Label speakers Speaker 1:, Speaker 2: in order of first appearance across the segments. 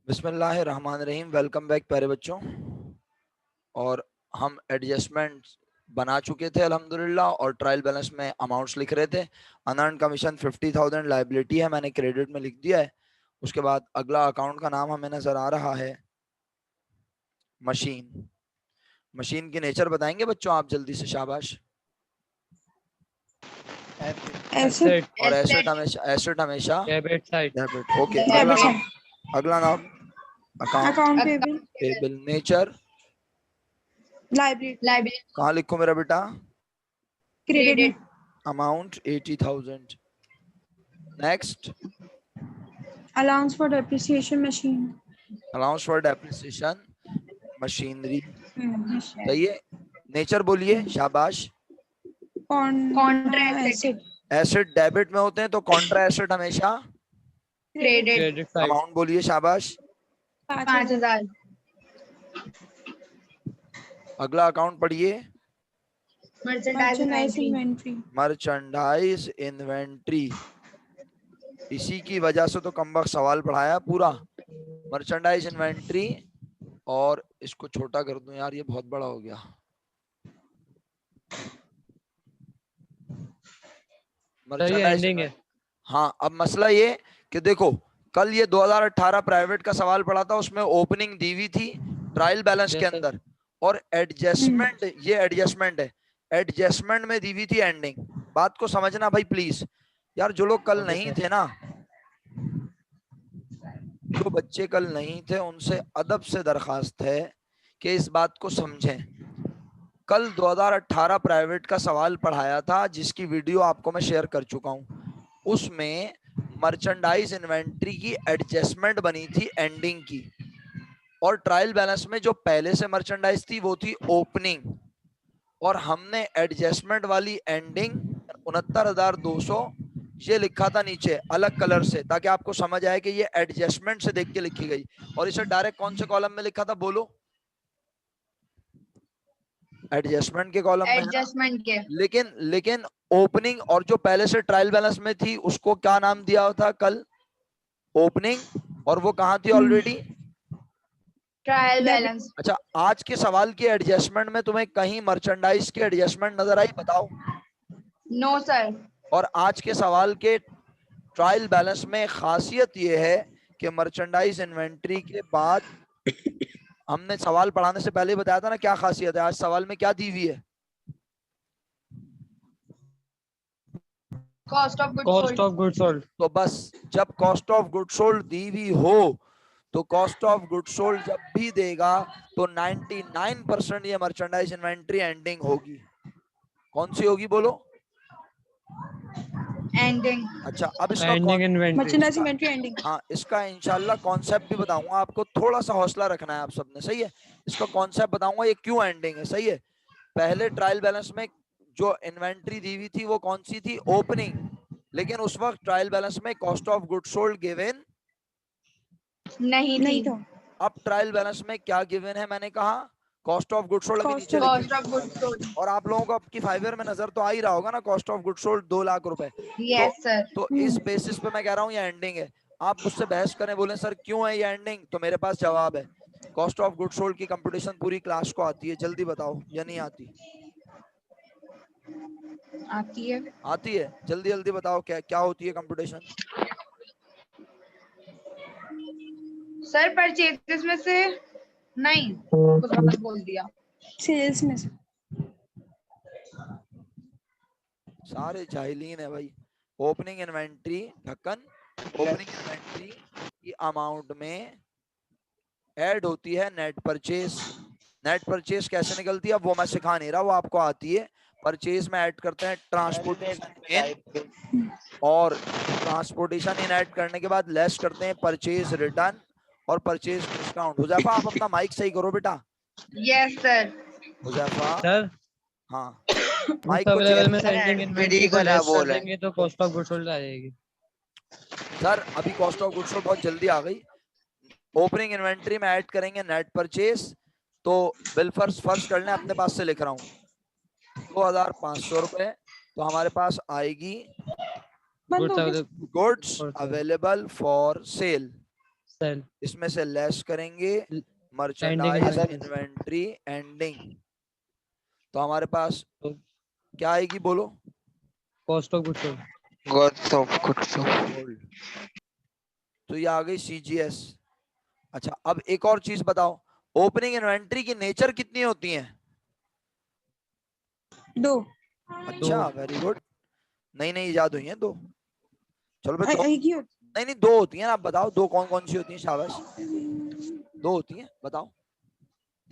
Speaker 1: बिस्मिल्लाहिर्रहमानिर्रहीम। Welcome back प्यारे बच्चों। और हम एडजस्टमेंट बना चुके थे अल्हम्दुलिल्लाह, और ट्रायल बैलेंस में अमाउंट्स लिख रहे थे। अनअर्न्ड कमीशन 50,000 लायबिलिटी है, मैंने क्रेडिट में लिख दिया है। उसके बाद अगला अकाउंट का नाम हमें नजर आ रहा है मशीन। मशीन की नेचर बताएंगे बच्चों आप जल्दी से, शाबाश।
Speaker 2: एसेट
Speaker 1: और एसेट हमेशा
Speaker 2: डेबिट साइड
Speaker 1: डेबिट। ओके, अगला
Speaker 3: डेबिट
Speaker 1: नाम,
Speaker 3: साइड,
Speaker 1: अगला नाम account
Speaker 3: account payable,
Speaker 1: payable. Nature
Speaker 3: liability,
Speaker 1: कहाँ लिखूं मेरा बेटा?
Speaker 3: क्रेडिट में,
Speaker 1: amount 80,000। Next,
Speaker 3: allowance for depreciation machine,
Speaker 1: allowance for depreciation machinery. सही है। नेचर बोलिए, शाबाश।
Speaker 3: कॉन्ट्रा एसेट,
Speaker 1: एसेट डेबिट में होते हैं तो कॉन्ट्रा एसेट हमेशा
Speaker 3: क्रेडिट,
Speaker 2: क्रेडिट साइड
Speaker 1: अमाउंट बोलिए, शाबाश।
Speaker 3: 5,000,
Speaker 1: अगला अकाउंट पढ़िए,
Speaker 3: मर्चेंडाइज इन्वेंट्री,
Speaker 1: मर्चेंडाइज इन्वेंट्री। इसी की वजह से तो कमबख्त सवाल पढ़ाया पूरा, मर्चेंडाइज इन्वेंट्री। और इसको छोटा कर दूं यार, ये बहुत बड़ा हो गया। मर्चेंडाइज
Speaker 2: एंडिंग है।
Speaker 1: हाँ, अब मसला ये कि देखो, कल ये 2018 प्राइवेट का सवाल पड़ा था, उसमें ओपनिंग दी हुई थी ट्रायल बैलेंस के अंदर, और एडजस्टमेंट, ये एडजस्टमेंट है, एडजस्टमेंट में दी हुई थी एंडिंग। बात को समझना भाई प्लीज। यार जो लोग कल नहीं थे ना, जो बच्चे कल नहीं थे, उनसे अदब से दरखास्त है कि इस बात को समझें। कल 2018 प्राइवेट का सवाल पढ़ाया था, जिसकी वीडियो आपको मैं शेयर कर चुका हूं। उसमें मर्चेंडाइज इन्वेंट्री की एडजस्टमेंट बनी थी एंडिंग की, और ट्रायल बैलेंस में जो पहले से मर्चेंडाइज थी वो थी ओपनिंग, और हमने एडजस्टमेंट वाली एंडिंग 69,200 ये लिखा था नीचे अलग कलर से, ताकि आपको समझ आए कि ये एडजस्टमेंट से देख के लिखी गई। और इसे डायरेक्ट कौन से कॉलम में लिखा था बोलो? एडजस्टमेंट के कॉलम में है ना?
Speaker 3: एडजस्टमेंट के,
Speaker 1: लेकिन ओपनिंग और जो पहले से ट्रायल बैलेंस में थी उसको क्या नाम दिया था कल? ओपनिंग। और वो कहां थी ऑलरेडी?
Speaker 3: Trial balance.
Speaker 1: अच्छा, आज के सवाल की एडजस्टमेंट में तुम्हें कहीं मर्चेंडाइज की एडजस्टमेंट नजर आई? बताओ।
Speaker 3: No sir.
Speaker 1: और आज के सवाल के ट्रायल बैलेंस में खासियत यह है कि मर्चेंडाइज इन्वेंट्री के बाद, हमने सवाल पढ़ाने से पहले बताया था ना क्या खासियत है। आज सवाल में क्या दी हुई है?
Speaker 3: Cost of goods sold.
Speaker 1: तो बस, जब कॉस्ट ऑफ गुड सोल्ड दी हुई हो, तो कॉस्ट ऑफ गुड सोल्ड जब भी देगा तो 99% ये मर्चेंडाइज इन्वेंट्री एंडिंग होगी। कौन सी होगी बोलो?
Speaker 3: एंडिंग।
Speaker 1: अच्छा, अब इसका
Speaker 2: ending inventory,
Speaker 3: merchandise inventory ending.
Speaker 1: हाँ, इसका इंशाल्लाह कॉन्सेप्ट भी बताऊंगा आपको। थोड़ा सा हौसला रखना है आप सबने, सही है? इसका कॉन्सेप्ट बताऊंगा ये क्यों एंडिंग है, सही है? पहले ट्रायल बैलेंस में जो इन्वेंट्री दी हुई थी वो कौन सी थी? ओपनिंग। लेकिन उस वक्त ट्रायल बैलेंस में cost of good sold given
Speaker 3: नहीं थी।
Speaker 1: अब ट्रायल बैलेंस में क्या गिवन है? मैंने कहा कॉस्ट ऑफ गुड सोल्ड। अभी नीचे
Speaker 3: कॉस्ट ऑफ गुड्स सोल्ड।
Speaker 1: और आप लोगों को आपकी फाइवर में नजर तो आ ही रहा होगा ना, cost of good sold 2 lakh रुपए।
Speaker 3: Yes sir.
Speaker 1: तो इस बेसिस पे मैं कह रहा हूँ ये एंडिंग है। आप मुझसे बहस करें, बोले सर क्यों है ये एंडिंग, तो मेरे पास जवाब है। कॉस्ट ऑफ गुड सोल्ड की कंपटीशन पूरी क्लास को आती है, जल्दी बताओ, या नहीं आती?
Speaker 3: आती है।
Speaker 1: आती है, जल्दी जल्दी बताओ क्या क्या होती है कंपटीशन?
Speaker 3: सर परचेजेस में से नहीं, कुछ गलत बोल दिया। सेल्स में से।
Speaker 1: सारे जाहिलीन है भाई। ओपनिंग इन्वेंट्री, ढक्कन, ओपनिंग इन्वेंट्री की अमाउंट में ऐड होती है नेट परचेज। नेट परचेज कैसे निकलती है अब वो मैं सिखा नहीं रहा, वो आपको आती है। परचेज में ऐड करते हैं ट्रांसपोर्टेशन इन, और ट्रांसपोर्टेशन इन ऐड करने के बाद लेस करते हैं परचेज रिटर्न और परचेज डिस्काउंट। हुजैफा आप अपना माइक सही करो बेटा।
Speaker 3: Yes sir.
Speaker 1: हुजैफा,
Speaker 2: सर
Speaker 1: हाँ, माइक
Speaker 2: सब
Speaker 1: को
Speaker 2: लेवल
Speaker 1: चेक।
Speaker 2: में एंडिंग इन्वेंट्री को लेस कर देंगे तो कॉस्ट ऑफ गुड्स सोल्ड आ जाएगी।
Speaker 1: सर अभी कॉस्ट ऑफ गुड्स सोल्ड बहुत जल्दी आ गई। ओपनिंग इन्वेंट्री में ऐड करेंगे नेट परचेज, तो बिल फर्स्ट कर लें, अपने पास से लिख रहा हूँ 2,500 रुपए। तो हमारे पास आएगी goods available for sale.
Speaker 2: Sir
Speaker 1: इसमें से लेस करेंगे
Speaker 2: Ending
Speaker 1: merchandise
Speaker 2: inventory.
Speaker 1: Inventory ending, तो हमारे पास
Speaker 2: तो
Speaker 1: क्या आएगी बोलो?
Speaker 2: Cost of goods sold.
Speaker 4: Cost of goods sold.
Speaker 1: Sold. तो ये आ गई CGS। अच्छा अब एक और चीज बताओ, ओपनिंग इन्वेंट्री की नेचर कितनी होती है?
Speaker 5: 2
Speaker 1: अच्छा वेरी गुड, नई नई याद हुई है दो। चलो भाई दो,
Speaker 5: एक ही होती
Speaker 1: नहीं नहीं दो होती हैं, आप बताओ दो कौन कौन सी होती हैं? शाबाश, दो होती हैं, बताओ।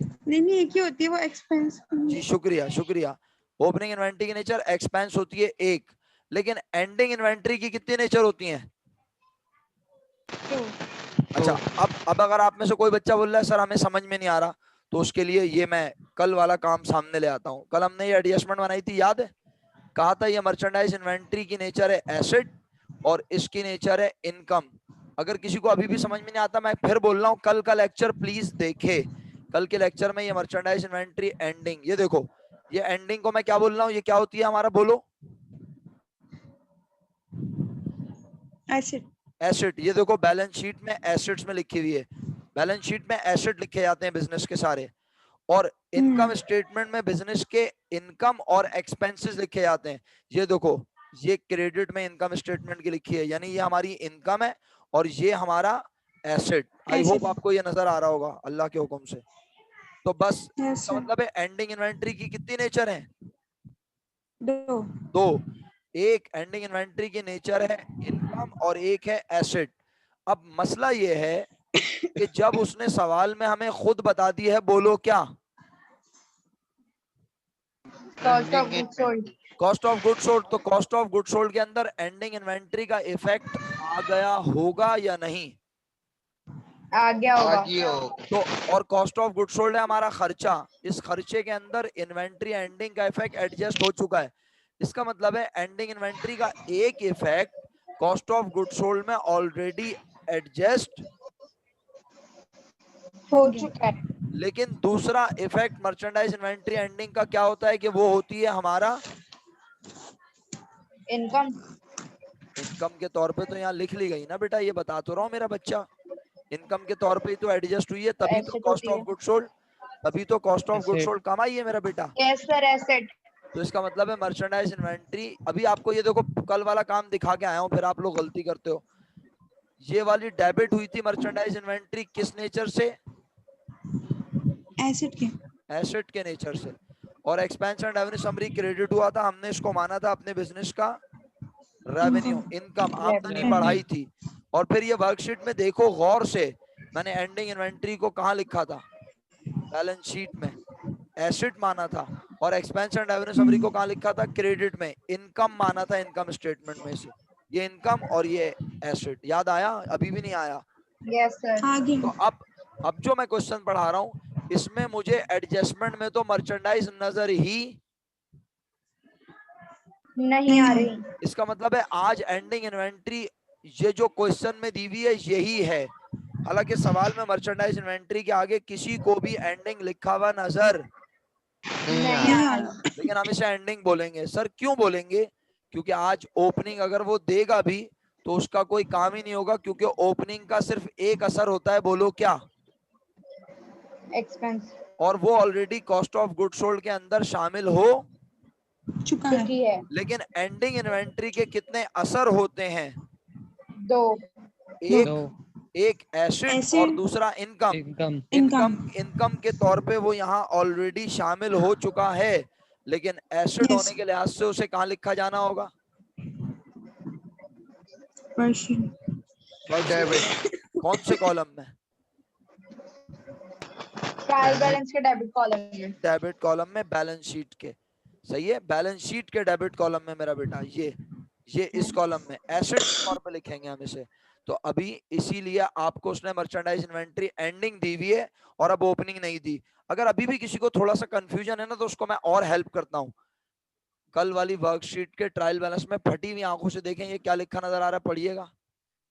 Speaker 5: नहीं एक ही होती है वो एक्सपेंस।
Speaker 1: जी शुक्रिया शुक्रिया। ओपनिंग इन्वेंट्री की नेचर एक्सपेंस होती है एक, लेकिन एंडिंग इन्वेंट्री की कितनी नेचर होती है? अच्छा अब अगर आप में से कोई बच्चा बोल रहा है सर हमें समझ में नहीं आ रहा, तो उसके लिए ये मैं कल वाला काम सामने ले आता हूँ। कल हमने ये एडजस्टमेंट बनाई थी, याद है? कहा था ये मर्चेंडाइज इन्वेंट्री की नेचर है एसेट और इसकी नेचर है इनकम। अगर किसी को अभी भी समझ में नहीं आता, मैं फिर बोल रहा हूँ, कल का लेक्चर प्लीज देखे। कल के लेक्चर में ये मर्चेंडाइज इन्वेंट्री एंडिंग, ये देखो ये एंडिंग को मैं क्या बोल रहा हूँ, ये क्या होती है हमारा, बोलो?
Speaker 5: एसेट।
Speaker 1: एसेट। ये देखो बैलेंस शीट में एसेट्स में लिखी हुई है, बैलेंस शीट में एसेट लिखे जाते हैं बिजनेस के सारे, और इनकम स्टेटमेंट में बिजनेस के इनकम और एक्सपेंसेस लिखे जाते हैं। ये देखो ये क्रेडिट में इनकम स्टेटमेंट की लिखी है, यानी ये हमारी इनकम है और ये हमारा एसेट। आई होप आपको ये नजर आ रहा होगा अल्लाह के हुक्म से। तो बस इसका मतलब है एंडिंग इन्वेंट्री की कितनी नेचर है?
Speaker 5: 2
Speaker 1: दो। एक एंडिंग इन्वेंट्री की नेचर है इनकम और एक है एसेट। अब मसला ये है कि जब उसने सवाल में हमें खुद बता दी है, बोलो क्या?
Speaker 3: Cost of goods sold.
Speaker 1: Cost of good sold. तो कॉस्ट ऑफ गुड सोल्ड के अंदर एंडिंग इन्वेंट्री का इफेक्ट आ गया होगा या नहीं?
Speaker 3: आ गया होगा।
Speaker 1: तो और कॉस्ट ऑफ गुड सोल्ड है हमारा खर्चा, इस खर्चे के अंदर इन्वेंट्री एंडिंग का इफेक्ट एडजस्ट हो चुका है। इसका मतलब है एंडिंग इन्वेंट्री का एक effect cost of good sold में ऑलरेडी एडजस्ट
Speaker 3: हो चुका है।
Speaker 1: लेकिन दूसरा इफेक्ट मर्चेंडाइज इन्वेंट्री एंडिंग का क्या होता है कि वो होती है हमारा
Speaker 3: इनकम।
Speaker 1: इनकम के तौर पे तो यहाँ लिख ली गई ना बेटा, ये बता तो रहा हूँ मेरा बच्चा, इनकम के तौर पे ही तो एडजस्ट हुई है, तभी तो
Speaker 3: एसेट
Speaker 1: कॉस्ट
Speaker 3: होती
Speaker 1: ऑफ
Speaker 3: है।
Speaker 1: गुड सोल्ड, तभी तो cost of good
Speaker 2: Asset.
Speaker 1: Sold कम आई है मेरा बेटा।
Speaker 3: Yes sir asset.
Speaker 1: तो इसका मतलब है मर्चेंडाइज इन्वेंट्री, अभी आपको ये देखो कल वाला काम दिखा के आया हूँ, फिर आप लोग गलती करते हो। ये वाली डेबिट हुई थी मर्चेंडाइज इन्वेंट्री किस नेचर से?
Speaker 5: एसेट के।
Speaker 1: एसेट के नेचर से। और expense and revenue summary credit हुआ था, हमने इसको माना था अपने बिजनेस का रेवेन्यू, इनकम, आमदनी बढ़ाई थी। और फिर ये वर्कशीट में देखो गौर से, मैंने एंडिंग इन्वेंट्री को कहाँ लिखा था? बैलेंस शीट में एसेट माना था, और एक्सपेंस एंड रेवेन्यू समरी को कहाँ लिखा था? क्रेडिट में इनकम माना था, इनकम स्टेटमेंट में से ये इनकम और ये एसेट। याद आया? अभी भी नहीं आया?
Speaker 3: Yes sir.
Speaker 1: तो अब जो मैं क्वेश्चन पढ़ा रहा हूँ इसमें मुझे एडजस्टमेंट में तो मर्चेंडाइज नजर ही
Speaker 3: नहीं आ रही।
Speaker 1: इसका मतलब है आज एंडिंग इन्वेंट्री ये जो क्वेश्चन में दी हुई है यही है। हालांकि सवाल में मर्चेंडाइज इन्वेंट्री के आगे किसी को भी एंडिंग लिखा हुआ नजर
Speaker 3: नहीं आ रही।
Speaker 1: लेकिन हम इसे एंडिंग बोलेंगे। सर क्यों बोलेंगे? क्योंकि आज ओपनिंग अगर वो देगा भी तो उसका कोई काम ही नहीं होगा, क्योंकि ओपनिंग का सिर्फ एक असर होता है, बोलो क्या?
Speaker 3: एक्सपेंस।
Speaker 1: और वो already cost of good sold के अंदर शामिल हो
Speaker 5: चुका है।
Speaker 1: लेकिन एंडिंग इन्वेंट्री के कितने असर होते हैं?
Speaker 3: 2।
Speaker 1: एक एसेट और दूसरा इनकम। इनकम के तौर पे वो यहाँ ऑलरेडी शामिल हो चुका है, लेकिन एसेट होने के लिहाज से उसे कहाँ लिखा जाना होगा? कौन से कॉलम में?
Speaker 3: ट्रायल बैलेंस के डेबिट कॉलम में।
Speaker 1: डेबिट कॉलम में, बैलेंस शीट के। सही है, बैलेंस शीट के डेबिट कॉलम में मेरा बेटा, ये इस कॉलम में एसेट के तौर पे लिखेंगे हम इसे। तो अभी इसीलिए आपको उसने मर्चेंडाइज इन्वेंट्री एंडिंग दी हुई है और अब ओपनिंग नहीं दी। अगर अभी भी किसी को थोड़ा सा कंफ्यूजन है ना, तो उसको मैं और हेल्प करता हूँ। कल वाली वर्कशीट के ट्रायल बैलेंस में फटी हुई आंखों से देखें ये क्या लिखा नजर आ रहा है,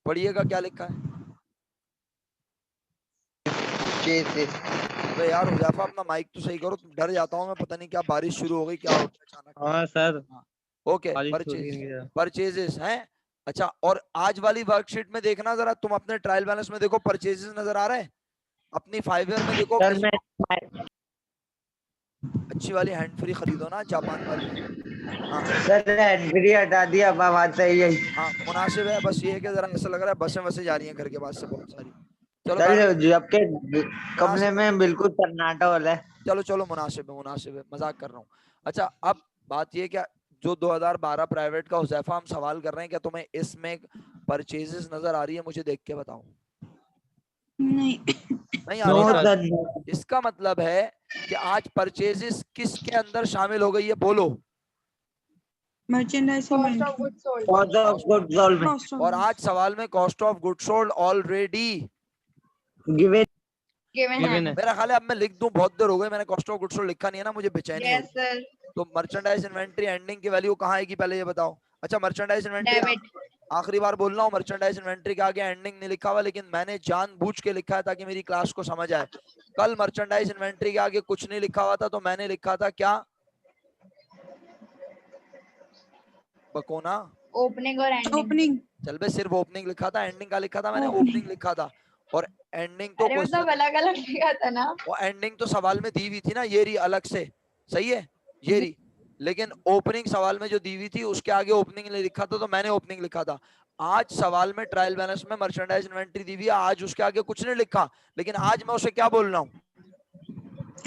Speaker 1: पढ़िएगा क्या लिखा है। अबे यार हुज़ैफा अपना माइक तो सही करो, डर जाता हूँ मैं, पता नहीं क्या बारिश शुरू हो गई, क्या हो गया अचानक।
Speaker 2: हाँ सर।
Speaker 1: ओके, परचेजेस हैं अच्छा, और आज वाली वर्कशीट में देखना जरा, तुम अपने ट्रायल बैलेंस में देखो, परचेजेस नजर आ रहे हैं? अपनी 5 ईयर में देखो,
Speaker 2: सर मैं
Speaker 1: अच्छी वाली हैंड फ्री खरीदो ना, जापान वाली। हाँ
Speaker 2: सर हैंड फ्री हटा दिया, अब बात सही है।
Speaker 1: हाँ, मुनासिब है। बस ये है कि जरा ऐसा लग रहा है बसें वसें जा रही हैं घर के पास से बहुत सारी। चलो
Speaker 2: सर जब के कमरे
Speaker 1: मुनासिब,
Speaker 2: में बिल्कुल सन्नाटा वाला है।
Speaker 1: चलो चलो, मुनासिब है, मजाक कर रहा हूँ। अच्छा, अब बात ये क्या, जो 2012 प्राइवेट का हुज़ैफा हम सवाल कर रहे हैं, क्या तुम्हें इसमें परचेजेस नजर आ रही है? मुझे देख के बताओ।
Speaker 5: नहीं।
Speaker 1: नहीं आ रही ना? इसका मतलब है कि आज परचेजेस किसके अंदर शामिल हो गई है, बोलो।
Speaker 5: Merchandise
Speaker 3: cost of goods sold.
Speaker 2: Cost of goods sold में
Speaker 1: और आज सवाल में cost of good sold already
Speaker 2: given
Speaker 3: given है।
Speaker 1: मेरा ख्याल है अब मैं लिख दूं, बहुत देर हो गई मैंने कॉस्ट ऑफ गुड सोल्ड लिखा नहीं है ना, मुझे बेचैनी हो
Speaker 3: यस
Speaker 1: रही।
Speaker 3: सर।
Speaker 1: तो मर्चेंडाइज इन्वेंटरी एंडिंग की वैल्यू कहाँ आएगी पहले ये बताओ। अच्छा, मर्चेंडाइज इन्वेंटरी,
Speaker 3: डेबिट।
Speaker 1: आखिरी बार बोल रहा हूँ, मर्चेंडाइज इन्वेंटरी के आगे एंडिंग नहीं लिखा हुआ, लेकिन मैंने जानबूझ के लिखा है ताकि मेरी क्लास को समझ आए। कल मर्चेंडाइज इन्वेंटरी के आगे कुछ नहीं लिखा हुआ था, तो मैंने लिखा था क्या, बकोना?
Speaker 3: ओपनिंग और एंडिंग।
Speaker 5: ओपनिंग।
Speaker 1: चल बे, सिर्फ ओपनिंग लिखा था, एंडिंग का लिखा था मैंने? ओपनिंग लिखा था। और एंडिंग तो
Speaker 3: अरे मतलब अलग अलग लिखा था ना।
Speaker 1: वो एंडिंग तो सवाल में दी हुई थी ना, ये रही अलग से, सही है, ये रही। लेकिन ओपनिंग सवाल में जो दी हुई थी उसके आगे ओपनिंग नहीं लिखा था, तो मैंने ओपनिंग लिखा था। आज सवाल में ट्रायल बैलेंस में मर्चेंडाइज इन्वेंटरी दी हुई है, आज उसके आगे कुछ नहीं लिखा, लेकिन आज मैं उसे क्या बोल रहा हूँ,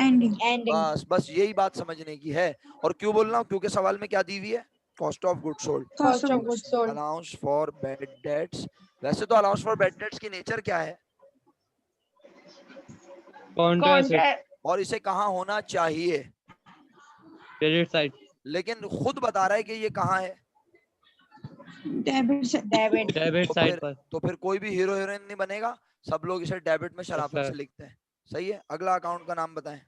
Speaker 5: एंडिंग।
Speaker 1: बस बस यही बात समझने की है। और क्यों बोल रहा हूँ, क्योंकि सवाल में क्या दी हुई है, cost of good sold,
Speaker 3: cost of goods sold.
Speaker 1: Allowance for bad debts. वैसे तो अलाउंस फॉर बैड डेट्स की नेचर क्या है,
Speaker 3: कॉन्ट्रैक्ट।
Speaker 1: और इसे कहाँ होना चाहिए,
Speaker 2: क्रेडिट साइड,
Speaker 1: लेकिन खुद बता रहा है कि ये कहाँ है,
Speaker 5: डेबिट।
Speaker 3: डेबिट।
Speaker 2: डेबिट साइड पर।
Speaker 1: तो फिर कोई भी हीरो हीरोइन नहीं बनेगा, सब लोग इसे डेबिट में शराफत से लिखते हैं। सही है, अगला अकाउंट का नाम बताएं।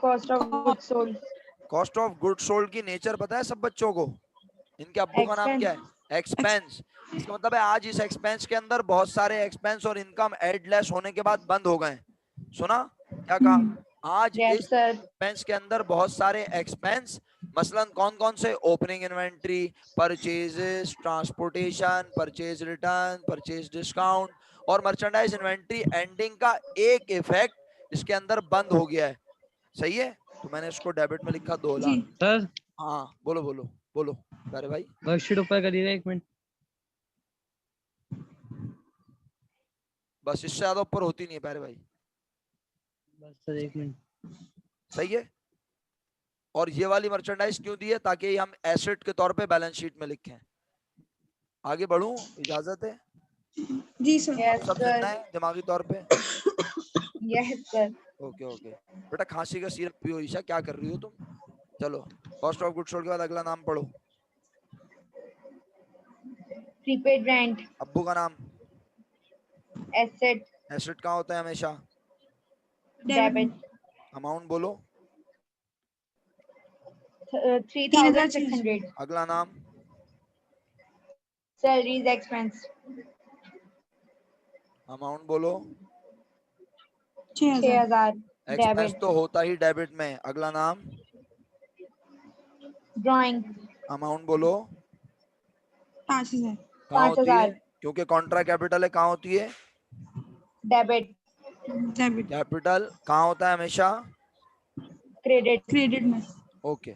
Speaker 3: Cost of goods sold.
Speaker 1: Cost of good sold की नेचर पता है सब बच्चों को? इनके अब्बू का नाम क्या है? एक्सपेंस। इसका मतलब है आज इस एक्सपेंस के अंदर बहुत सारे एक्सपेंस और इनकम एड लेस होने के बाद बंद हो गए। सुना क्या कहा? आज इस एक्सपेंस के अंदर बहुत सारे एक्सपेंस, मसलन कौन कौन से, opening inventory, purchases, transportation, purchase return, purchase discount, और मर्चेंडाइज इन्वेंट्री एंडिंग का एक इफेक्ट इसके अंदर बंद हो गया है। सही है, तो मैंने इसको डेबिट में लिखा 2 लाख।
Speaker 2: सर
Speaker 1: हाँ बोलो बोलो बोलो अरे भाई,
Speaker 2: वर्कशीट ऊपर करिएगा, 1 मिनट।
Speaker 1: बस इससे ज्यादा ऊपर होती नहीं है प्यारे भाई।
Speaker 2: बस सर 1 मिनट।
Speaker 1: सही है, और ये वाली मर्चेंडाइज क्यों दी है, ताकि हम एसेट के तौर पे बैलेंस शीट में लिखें। आगे बढ़ूं, इजाजत है?
Speaker 5: जी सर।
Speaker 1: सब सुनना है दिमागी तौर पे?
Speaker 3: Yes sir.
Speaker 1: ओके ओके बेटा, खांसी का सिरप पियो ईशा, क्या कर रही हो तुम? चलो, कॉस्ट ऑफ गुड सोल्ड के बाद अगला नाम पढ़ो।
Speaker 3: Prepaid rent.
Speaker 1: अब्बू का नाम?
Speaker 3: एसेट।
Speaker 1: एसेट कहाँ होता है हमेशा?
Speaker 3: डेबिट।
Speaker 1: अमाउंट बोलो।
Speaker 3: 3600।
Speaker 1: अगला नाम?
Speaker 3: Salaries expense.
Speaker 1: अमाउंट बोलो।
Speaker 3: 6000।
Speaker 1: एक्सपेंस तो होता ही डेबिट में। अगला नाम?
Speaker 3: ड्राइंग।
Speaker 1: अमाउंट बोलो।
Speaker 5: 5000।
Speaker 1: कहाँ होती है? क्योंकि कॉन्ट्रा कैपिटल है, कहाँ होती है?
Speaker 3: डेबिट।
Speaker 5: डेबिट।
Speaker 1: कैपिटल कहाँ होता है हमेशा?
Speaker 3: क्रेडिट।
Speaker 5: क्रेडिट में।
Speaker 1: ओके,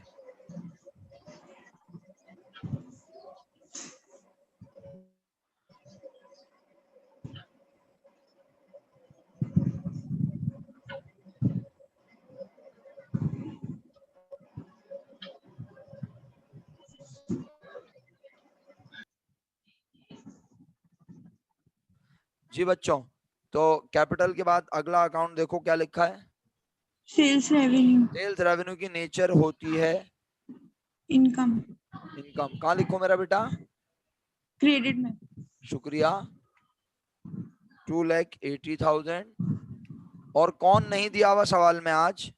Speaker 1: जी बच्चों, तो कैपिटल के बाद अगला अकाउंट देखो क्या लिखा है,
Speaker 5: सेल्स रेवेन्यू।
Speaker 1: सेल्स रेवेन्यू की नेचर होती है
Speaker 5: इनकम।
Speaker 1: इनकम। कहाँ लिखो मेरा बेटा?
Speaker 5: क्रेडिट में।
Speaker 1: शुक्रिया। 2,80,000। और कौन नहीं दिया हुआ सवाल में आज?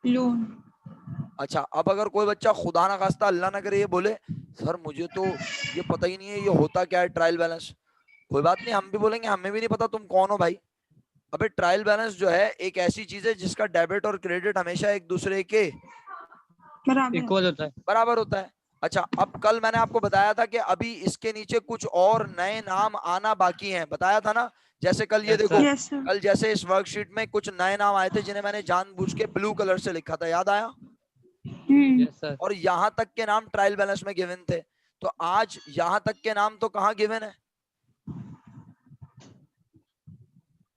Speaker 5: लोन।
Speaker 1: अच्छा, अब अगर कोई बच्चा खुदा ना खास्ता अल्लाह ना करे ये बोले, सर मुझे तो ये पता ही नहीं है ये होता क्या है ट्रायल बैलेंस, कोई बात नहीं, हम भी बोलेंगे हमें भी नहीं पता तुम कौन हो भाई। अबे ट्रायल बैलेंस जो है एक ऐसी चीज है जिसका डेबिट और क्रेडिट हमेशा एक दूसरे के
Speaker 2: इक्वल होता है,
Speaker 1: बराबर होता है। अच्छा, अब कल मैंने आपको बताया था कि अभी इसके नीचे कुछ और नए नाम आना बाकी हैं, बताया था ना। जैसे कल ये
Speaker 2: Yes,
Speaker 1: देखो,
Speaker 2: sir.
Speaker 5: Yes, sir.
Speaker 1: कल जैसे इस वर्कशीट में कुछ नए नाम आए थे जिन्हें मैंने जानबूझ के ब्लू कलर से लिखा था, याद आया।
Speaker 2: Yes, sir.
Speaker 1: और यहां तक के नाम ट्रायल बैलेंस में गिवन थे, तो आज यहां तक के नाम तो कहाँ गिवन है,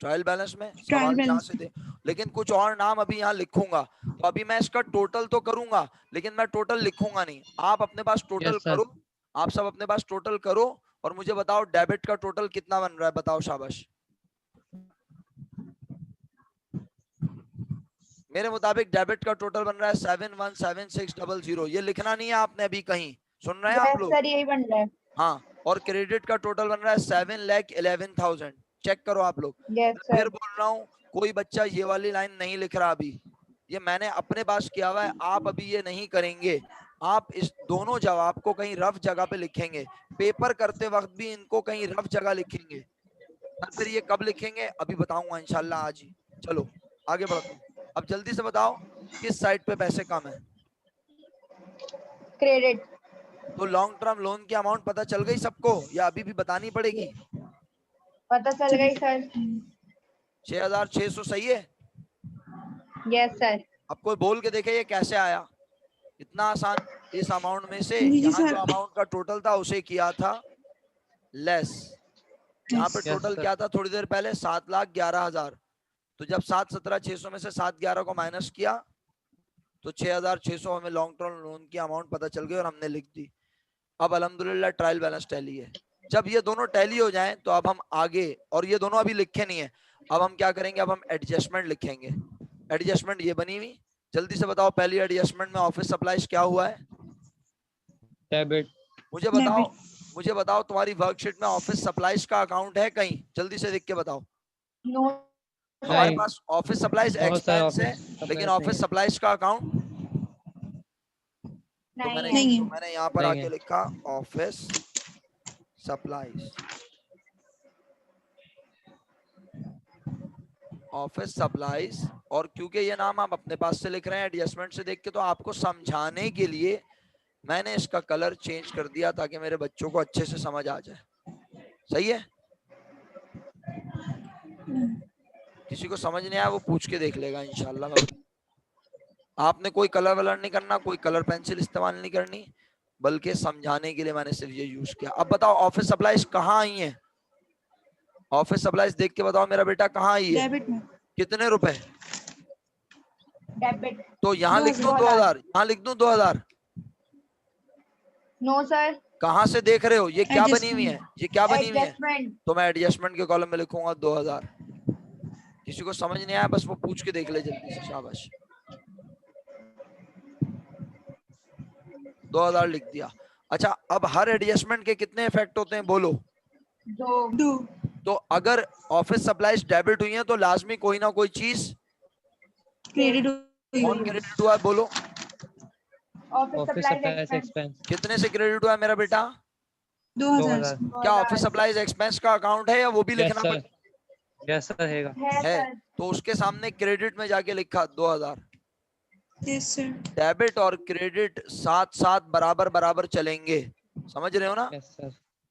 Speaker 1: ट्रायल बैलेंस में।
Speaker 5: Trial
Speaker 1: सवाल यहाँ
Speaker 5: balance.
Speaker 1: से थे, लेकिन कुछ और नाम अभी यहाँ लिखूंगा। तो अभी मैं इसका टोटल तो करूंगा, लेकिन मैं टोटल लिखूंगा नहीं। आप अपने पास टोटल
Speaker 2: Yes, sir.
Speaker 1: करो, आप सब अपने पास टोटल करो और मुझे बताओ डेबिट का टोटल कितना बन रहा है, बताओ, शाबाश। मेरे मुताबिक डेबिट का टोटल बन रहा है 717600। ये लिखना नहीं है आपने अभी कहीं, सुन रहे हैं आप लोग।
Speaker 3: सर यही बन रहा है।
Speaker 1: हाँ, और क्रेडिट का टोटल बन रहा है 7,11,000। चेक करो आप लोग।
Speaker 3: यस
Speaker 1: मैं फिर
Speaker 3: सर।
Speaker 1: बोल रहा हूँ, कोई बच्चा ये वाली लाइन नहीं लिख रहा अभी, ये मैंने अपने पास किया हुआ है, आप अभी ये नहीं करेंगे। आप इस दोनों जवाब को कहीं रफ जगह पे लिखेंगे, पेपर करते वक्त भी इनको कहीं रफ जगह लिखेंगे। फिर ये कब लिखेंगे अभी बताऊंगा इंशाल्लाह आज ही। चलो आगे बढ़ते हैं। अब जल्दी से बताओ किस साइड पे पैसे कम है।
Speaker 3: क्रेडिट।
Speaker 1: तो लॉन्ग टर्म लोन की अमाउंट पता चल गई सबको या अभी भी बतानी पड़ेगी?
Speaker 3: पता चल गई सर।
Speaker 1: 6,600 सही है।
Speaker 3: Yes sir.
Speaker 1: अब कोई बोल के देखे ये कैसे आया, इतना आसान। इस अमाउंट में से
Speaker 5: जी
Speaker 1: यहाँ जो
Speaker 5: सर।
Speaker 1: अमाउंट का टोटल था उसे किया था लेस। यहाँ पे
Speaker 2: Yes,
Speaker 1: टोटल
Speaker 2: sir.
Speaker 1: क्या था थोड़ी देर पहले, 7,11,000। तो जब 7,17,600 में से 7,11 को माइनस किया तो 6,600 हमें लॉन्ग टर्म लोन की अमाउंट पता चल गई और हमने लिख दी। अब अल्हम्दुलिल्लाह ट्रायल बैलेंस टैली है। जब ये दोनों टैली हो जाएं तो अब हम आगे, और ये दोनों अभी लिखे नहीं है, अब हम क्या करेंगे, अब हम एडजस्टमेंट लिखेंगे। एडजस्टमेंट ये बनी हुई, जल्दी से बताओ पहली एडजस्टमेंट में ऑफिस सप्लाईज क्या हुआ है।
Speaker 2: Debit.
Speaker 1: मुझे बताओ, मुझे बताओ तुम्हारी वर्कशीट में ऑफिस सप्लाईज का अकाउंट है कहीं, जल्दी से लिख के बताओ।
Speaker 3: नो
Speaker 1: हमारे
Speaker 2: नहीं.
Speaker 1: पास office supplies
Speaker 2: No, sir.
Speaker 1: Expense है,
Speaker 2: Office
Speaker 1: लेकिन
Speaker 2: supplies
Speaker 1: ऑफिस
Speaker 2: नहीं है.
Speaker 1: सप्लाईज का अकाउंट तो
Speaker 3: नहीं
Speaker 1: मैंने
Speaker 3: है।
Speaker 1: तो मैंने यहाँ पर
Speaker 2: नहीं
Speaker 1: आके
Speaker 2: है.
Speaker 1: लिखा ऑफिस सप्लाईज, ऑफिस सप्लाईज। और क्योंकि ये नाम आप अपने पास से लिख रहे हैं एडजस्टमेंट से देख के, तो आपको समझाने के लिए मैंने इसका कलर चेंज कर दिया ताकि मेरे बच्चों को अच्छे से समझ आ जाए। सही है, किसी को समझ नहीं आया वो पूछ के देख लेगा इंशाल्लाह। मैं आपने कोई कलर वलर नहीं करना, कोई कलर पेंसिल इस्तेमाल नहीं करनी, बल्कि समझाने के लिए मैंने सिर्फ ये यूज किया। अब बताओ ऑफिस सप्लाईज कहाँ आई है, ऑफिस सप्लाईज देख के बताओ मेरा बेटा कहाँ आई है,
Speaker 5: डेबिट में।
Speaker 1: कितने रुपए।
Speaker 3: डेबिट।
Speaker 1: तो यहाँ लिख दूं 2,000, यहाँ लिख दूं 2,000।
Speaker 3: No sir.
Speaker 1: कहाँ से देख रहे हो, ये क्या बनी हुई है, ये क्या बनी हुई है।
Speaker 3: एडजस्टमेंट।
Speaker 1: तो मैं एडजस्टमेंट के कॉलम में लिखूंगा 2,000। किसी को समझ नहीं आया बस वो पूछ के देख ले जल्दी से, शाबाश। 2,000 लिख दिया। अच्छा, अब हर एडजस्टमेंट के कितने इफेक्ट होते हैं बोलो।
Speaker 3: दो।
Speaker 1: तो अगर ऑफिस सप्लाईज डेबिट हुई है तो लाजमी कोई ना कोई चीज
Speaker 5: क्रेडिट
Speaker 1: कौन क्रेडिट हुआ है बोलो।
Speaker 3: Office
Speaker 2: Office
Speaker 3: supplies
Speaker 2: supplies expense.
Speaker 1: कितने से क्रेडिट हुआ है मेरा बेटा।
Speaker 5: 2,000
Speaker 2: 2,000.
Speaker 1: क्या ऑफिस सप्लाईज एक्सपेंस का अकाउंट है या वो भी
Speaker 2: Yes,
Speaker 1: लिखना
Speaker 2: sir. Yes, sir. हैगा.
Speaker 1: है। तो उसके सामने क्रेडिट में जाके लिखा 2,000।
Speaker 5: Yes sir.
Speaker 1: डेबिट और क्रेडिट साथ साथ बराबर बराबर चलेंगे, समझ रहे हो ना।
Speaker 2: Yes, sir.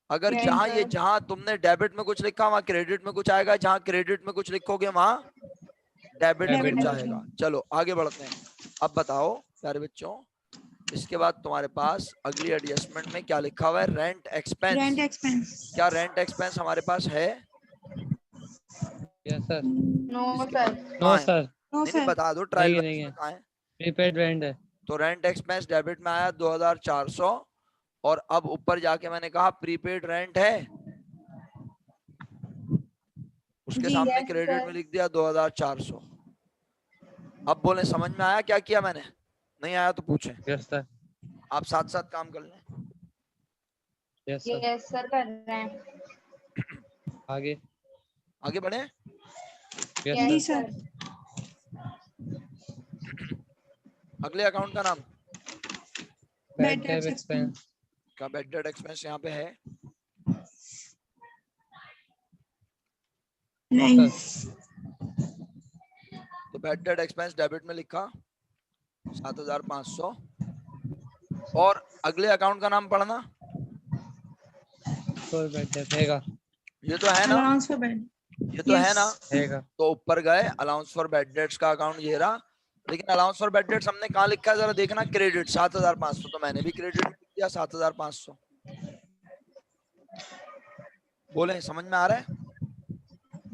Speaker 1: अगर
Speaker 3: Yes,
Speaker 1: जहां ये
Speaker 3: sir.
Speaker 1: जहां तुमने डेबिट में कुछ लिखा वहां क्रेडिट में कुछ आएगा, जहां क्रेडिट में कुछ लिखोगे वहां डेबिट में
Speaker 2: Debit
Speaker 1: कुछ
Speaker 2: में
Speaker 1: आएगा। चलो आगे बढ़ते हैं। अब बताओ प्यारे बच्चों, इसके बाद तुम्हारे पास अगली एडजस्टमेंट में क्या लिखा हुआ है, रेंट एक्सपेंस।
Speaker 5: Rent expense.
Speaker 1: क्या रेंट एक्सपेंस हमारे पास है।
Speaker 2: Yes, sir.
Speaker 3: No sir.
Speaker 2: No, sir.
Speaker 5: No
Speaker 1: नहीं
Speaker 5: सर।
Speaker 1: बता दो ट्रायल
Speaker 2: नहीं
Speaker 1: बैलेंस
Speaker 2: है.
Speaker 1: में कहाँ है।
Speaker 2: Prepaid rent है.
Speaker 1: तो रेंट एक्सपेंस डेबिट में आया 2,400 और अब ऊपर जाके मैंने कहा प्रीपेड रेंट है, उसके
Speaker 5: जी,
Speaker 1: सामने
Speaker 3: yes,
Speaker 1: क्रेडिट
Speaker 3: sir.
Speaker 1: में लिख दिया 2,400। अब बोले समझ में आया क्या किया मैंने, नहीं आया तो पूछें,
Speaker 2: Yes, sir.
Speaker 1: आप साथ साथ काम कर लें।
Speaker 2: Yes, sir.
Speaker 3: यस सर कर रहे हैं।
Speaker 2: आगे.
Speaker 1: आगे बढ़े।
Speaker 2: Yes,
Speaker 5: जी
Speaker 2: sir.
Speaker 5: सर।
Speaker 1: अगले अकाउंट का नाम
Speaker 2: Bad debt expense.
Speaker 1: का बैड डेट एक्सपेंस यहाँ पे है।
Speaker 5: नहीं।
Speaker 1: तो बैड डेट एक्सपेंस डेबिट में लिखा 7,500 और अगले अकाउंट का नाम पढ़ना।
Speaker 2: फॉर बैड डेट हैगा।
Speaker 1: ये तो है ना,
Speaker 5: अलाउंस फॉर बैड।
Speaker 1: ये तो है ना।
Speaker 2: हैगा।
Speaker 1: तो ऊपर गए, अलाउंस फॉर बैड डेट्स का अकाउंट ये रहा, लेकिन अलाउंस फॉर बैड डेट्स हमने कहाँ लिखा है जरा देखना, क्रेडिट 7500, तो मैंने भी क्रेडिट लिख दिया 7500। बोले समझ में आ रहा है?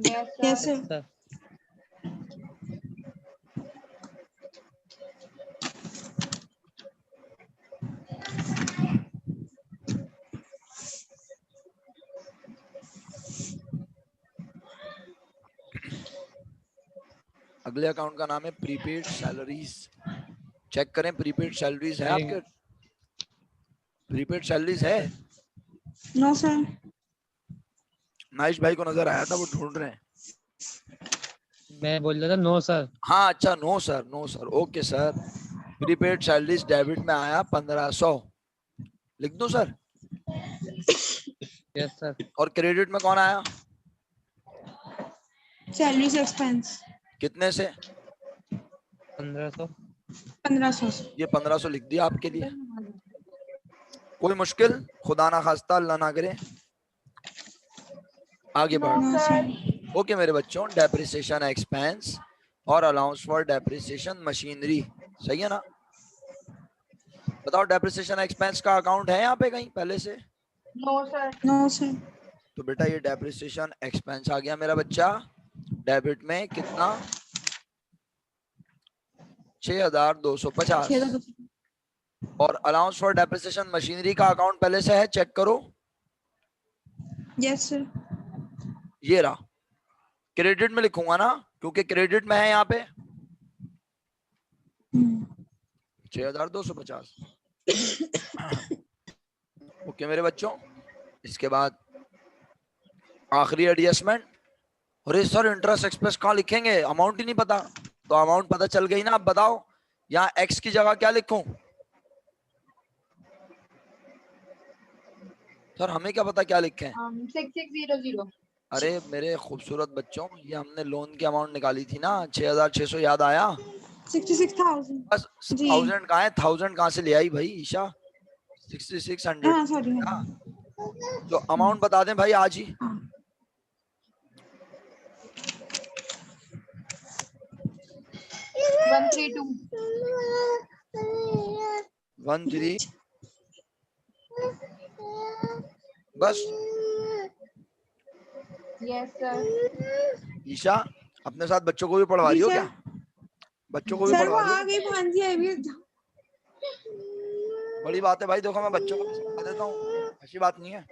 Speaker 5: Yes sir.
Speaker 2: सर
Speaker 1: अगले अकाउंट का नाम है प्रीपेड सैलरीज। चेक करें प्रीपेड सैलरीज है आपके, प्रीपेड सैलरीज है?
Speaker 5: No sir.
Speaker 1: नाइश भाई को नजर आया था, वो ढूंढ रहे हैं।
Speaker 2: मैं बोल रहा था नो सर।
Speaker 1: हाँ अच्छा, no sir, no sir, okay sir. Prepaid salaries debit में आया 1500, लिख दूं सर?
Speaker 2: Yes sir.
Speaker 1: और क्रेडिट में कौन आया?
Speaker 5: सैलरीज एक्सपेंस
Speaker 1: कितने से?
Speaker 2: 1500।
Speaker 5: 1500।
Speaker 1: ये 1500 लिख दिया आपके लिए। कोई मुश्किल? खुदा ना खास्ता, अल्लाह ना करे। आगे बढ़।
Speaker 5: No sir.
Speaker 1: ओके मेरे बच्चों, डेप्रिसिएशन एक्सपेंस और अलाउंस फॉर डेप्रिसिएशन मशीनरी, सही है ना? बताओ डेप्रिसिएशन एक्सपेंस का अकाउंट है यहाँ पे कहीं पहले से?
Speaker 3: No sir.
Speaker 5: No sir.
Speaker 1: तो बेटा ये डेप्रिसिएशन एक्सपेंस आ गया मेरा बच्चा। डेबिट में कितना? 6250। और अलाउंस फॉर डेप्रिसिएशन मशीनरी का अकाउंट पहले से है, चेक करो।
Speaker 5: Yes sir.
Speaker 1: ये रहा। क्रेडिट में लिखूंगा ना, क्योंकि क्रेडिट में है यहाँ पे 6250। ओके मेरे बच्चों, इसके बाद आखिरी एडजस्टमेंट। अरे सर इंटरेस्ट एक्सपेंस कहाँ लिखेंगे, अमाउंट ही नहीं पता। तो अमाउंट पता चल गई ना, अब बताओ यहाँ एक्स की जगह क्या लिखूं? सर हमें क्या पता क्या लिखें?
Speaker 3: 6600।
Speaker 1: अरे मेरे खूबसूरत बच्चों, ये हमने लोन की अमाउंट निकाली थी ना, 6600, याद आया?
Speaker 5: 66,000।
Speaker 1: बस
Speaker 5: जी।
Speaker 1: 1000 कहाँ है, 1000 कहाँ से ले आई भाई ईशा? 6600।
Speaker 5: हाँ सॉरी।
Speaker 1: तो अमाउंट बता दें भाई आज ही।
Speaker 5: हाँ।
Speaker 3: 132।
Speaker 1: 13 बस।
Speaker 3: Yes sir.
Speaker 1: ईशा अपने साथ बच्चों को भी पढ़वा रही हो क्या? बच्चों को भी
Speaker 5: सर वो
Speaker 1: पढ़वा रही
Speaker 5: आ
Speaker 1: हो?
Speaker 5: गई भांजी आई भी।
Speaker 1: बड़ी बात है भाई, देखो मैं बच्चों को भी सिखा देता हूँ, ऐसी बात नहीं है।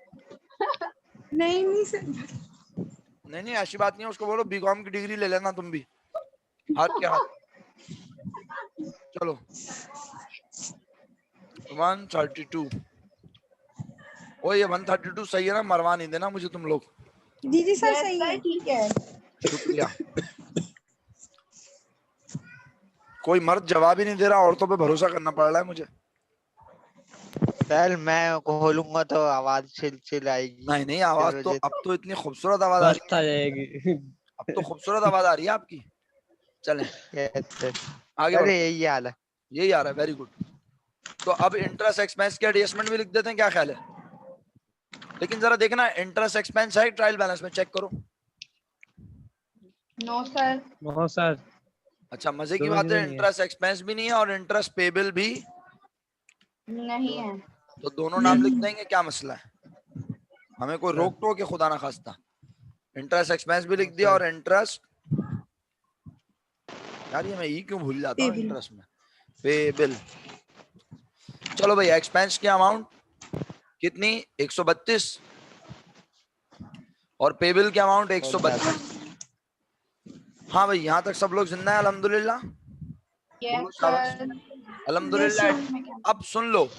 Speaker 5: नहीं नहीं सर।
Speaker 1: नहीं नहीं ऐसी बात नहीं है, उसको बोलो बीकॉम की डिग्री ले लेना तुम भी, हाथ के हाथ। चलो 132। ओ ये 132 सही है ना? मरवा नहीं देना मुझे तुम लोग।
Speaker 5: जी जी सर
Speaker 3: Yes,
Speaker 5: सही
Speaker 3: sir,
Speaker 5: है।
Speaker 3: ठीक है।
Speaker 1: शुक्रिया। कोई मर्द जवाब ही नहीं दे रहा, औरतों पे भरोसा करना पड़ रहा है मुझे।
Speaker 4: सर मैं खोलूंगा तो आवाज चिल आएगी।
Speaker 1: नहीं नहीं, आवाज तो अब तो इतनी खूबसूरत आवाज आ रही
Speaker 2: मस्त आ जाएगी।
Speaker 1: है, अब तो खूबसूरत आवाज आ रही है आपकी। चलें आगे
Speaker 4: अरे
Speaker 1: बढ़ते।
Speaker 4: यही हाल है।
Speaker 1: यही आ रहा है, वेरी गुड। तो अब इंटरेस्ट एक्सपेंस के एडजस्टमेंट भी लिख देते हैं, क्या ख्याल है? लेकिन जरा देखना इंटरेस्ट एक्सपेंस है ट्रायल बैलेंस में, चेक करो।
Speaker 3: No sir.
Speaker 2: No sir.
Speaker 1: अच्छा मजे की
Speaker 2: दोनों
Speaker 1: बात है,
Speaker 2: चीजें नहीं है।
Speaker 1: इंटरेस्ट एक्सपेंस भी नहीं है और इंटरेस्ट पेबल भी
Speaker 3: नहीं है।
Speaker 1: तो दोनों नाम लिख देंगे, क्या मसला है? हमें कोई रोक टोक है खुदा ना खास्ता? इंटरेस्ट एक्सपेंस भी लिख दिया और इंटरेस्ट, यार ये मैं ई क्यों भूल जाता हूँ इंटरेस्ट में, पेबल। चलो भाई एक्सपेंस की अमाउंट कितनी? 132 और पेबल की अमाउंट 132। हाँ भाई यहाँ तक सब लोग जिंदा है अल्हम्दुलिल्लाह।
Speaker 3: Yes sir.
Speaker 1: अल्हम्दुलिल्लाह। अब सुन लो,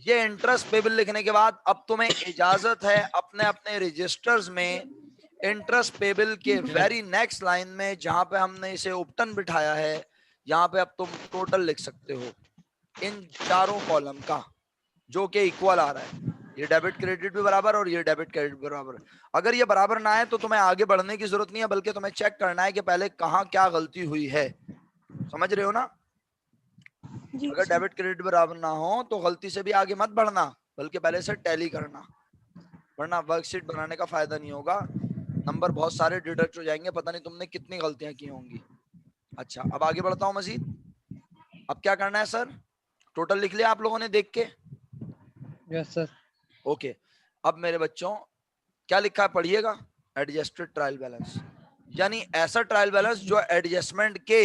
Speaker 1: ये इंटरेस्ट पेबल लिखने के बाद अब तुम्हें इजाजत है अपने अपने रजिस्टर्स में इंटरेस्ट पेबल के वेरी नेक्स्ट लाइन में, जहां पे हमने इसे उपटन बिठाया है, यहाँ पे अब तुम टोटल लिख सकते हो इन चारों कॉलम का, जो कि इक्वल आ रहा है। ये डेबिट क्रेडिट भी बराबर और ये डेबिट क्रेडिट बराबर। अगर ये बराबर ना है तो तुम्हें आगे बढ़ने की जरूरत नहीं है, बल्कि तुम्हें चेक करना है कि पहले कहाँ क्या गलती हुई है। समझ रहे हो ना?
Speaker 5: जी
Speaker 1: अगर
Speaker 5: सर।
Speaker 1: डेबिट क्रेडिट बराबर ना हो तो गलती से भी आगे मत बढ़ना, बल्कि पहले से टैली करना, वरना वर्कशीट बनाने का फायदा नहीं होगा, नंबर बहुत सारे डिडक्ट हो जाएंगे, पता नहीं तुमने कितनी गलतियां की होंगी। अच्छा, अब आगे बढ़ता हूं मजीद। अब क्या करना है सर? टोटल लिख लिया आप लोगों ने देख के?
Speaker 2: Yes sir.
Speaker 1: ओके, अब मेरे बच्चों क्या लिखा है पढ़िएगा। एडजस्टेड ट्रायल बैलेंस, यानी ऐसा ट्रायल बैलेंस जो एडजस्टमेंट के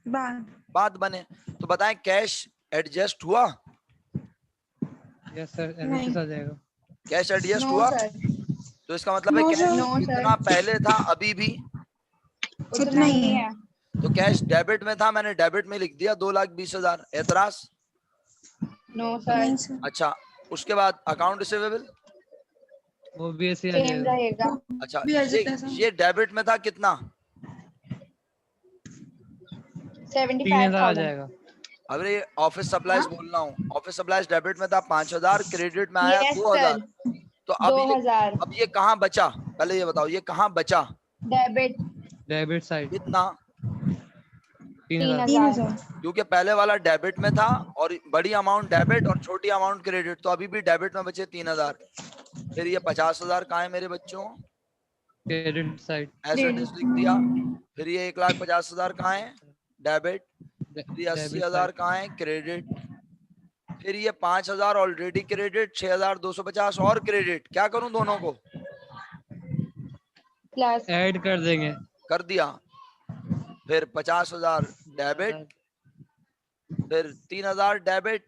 Speaker 1: बाद बने। तो बताएं कैश एडजस्ट हुआ?
Speaker 2: यस सर,
Speaker 5: नहीं।
Speaker 2: एडजस्ट आ जाएगा।
Speaker 1: कैश एडजस्ट
Speaker 3: नो
Speaker 1: हुआ?
Speaker 3: सर।
Speaker 1: तो इसका मतलब है
Speaker 5: नो
Speaker 1: कैश
Speaker 5: सर।
Speaker 3: नो
Speaker 1: जितना
Speaker 3: सर,
Speaker 1: पहले था अभी भी,
Speaker 3: उतना ही है।
Speaker 1: तो कैश डेबिट में था, मैंने डेबिट में लिख दिया 2,20,000। एतराज?
Speaker 3: नो
Speaker 5: नहीं
Speaker 3: सर,
Speaker 5: सर।
Speaker 1: अच्छा, उसके बाद अकाउंट रिसीवेबल,
Speaker 2: वो भी ऐसे ही आ
Speaker 3: सेम
Speaker 2: जाएगा।
Speaker 3: रहेगा।
Speaker 1: अच्छा
Speaker 5: भी एज इट
Speaker 1: ये डेबिट में था कितना?
Speaker 2: 3,000 आ
Speaker 3: 75,000।
Speaker 2: जाएगा।
Speaker 1: अब ये ऑफिस सप्लाईज बोल रहा हूँ, ऑफिस सप्लाईज डेबिट में था 5,000, क्रेडिट में आया
Speaker 3: यस
Speaker 1: 2,000।
Speaker 3: सर,
Speaker 1: तो
Speaker 3: 2,000
Speaker 1: अब ये कहाँ बचा? पहले ये बताओ, ये कहाँ बचा?
Speaker 3: डेबिट।
Speaker 2: डेबिट साइड
Speaker 1: कितना?
Speaker 2: 3,000।
Speaker 3: 3,000।
Speaker 1: क्योंकि पहले वाला डेबिट में था और बड़ी अमाउंट डेबिट और छोटी अमाउंट क्रेडिट, तो अभी भी डेबिट में बचे 3,000। फिर ये 50,000 कहाँ है मेरे बच्चों?
Speaker 2: Credit side.
Speaker 1: As it is लिख दिया। फिर ये 1,50,000 कहाँ है? डेबिट। फिर ये
Speaker 2: डेबिट
Speaker 1: 80,000
Speaker 2: साइड।
Speaker 1: कहाँ है? क्रेडिट। फिर ये 5,000 ऑलरेडी क्रेडिट, 6,250 और क्रेडिट। क्या करूं दोनों को?
Speaker 3: प्लस
Speaker 2: ऐड कर देंगे।
Speaker 1: कर दिया। फिर 50,000 डेबिट, फिर 3,000 डेबिट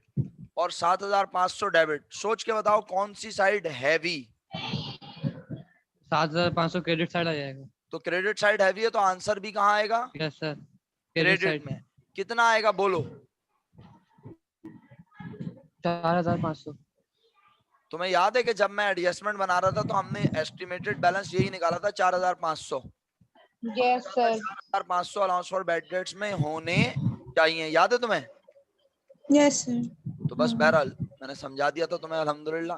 Speaker 1: और 7,500 डेबिट। सोच के बताओ कौन सी साइड हैवी?
Speaker 2: 7,500 क्रेडिट साइड आ जाएगा।
Speaker 1: तो क्रेडिट साइड हैवी है, तो आंसर भी कहाँ आएगा?
Speaker 2: Yes sir, credit
Speaker 1: credit
Speaker 2: side.
Speaker 1: में। कितना आएगा बोलो?
Speaker 2: 4,500।
Speaker 1: तुम्हें याद है कि जब मैं एडजस्टमेंट बना रहा था तो हमने एस्टिमेटेड बैलेंस यही निकाला था, 4,500।
Speaker 3: Yes sir.
Speaker 1: 4,500 allowance for bad debts में होने चाहिए, याद है तुम्हें?
Speaker 5: Yes sir.
Speaker 1: तो बस बहरहाल मैंने समझा दिया था तुम्हें, अल्हम्दुलिल्लाह।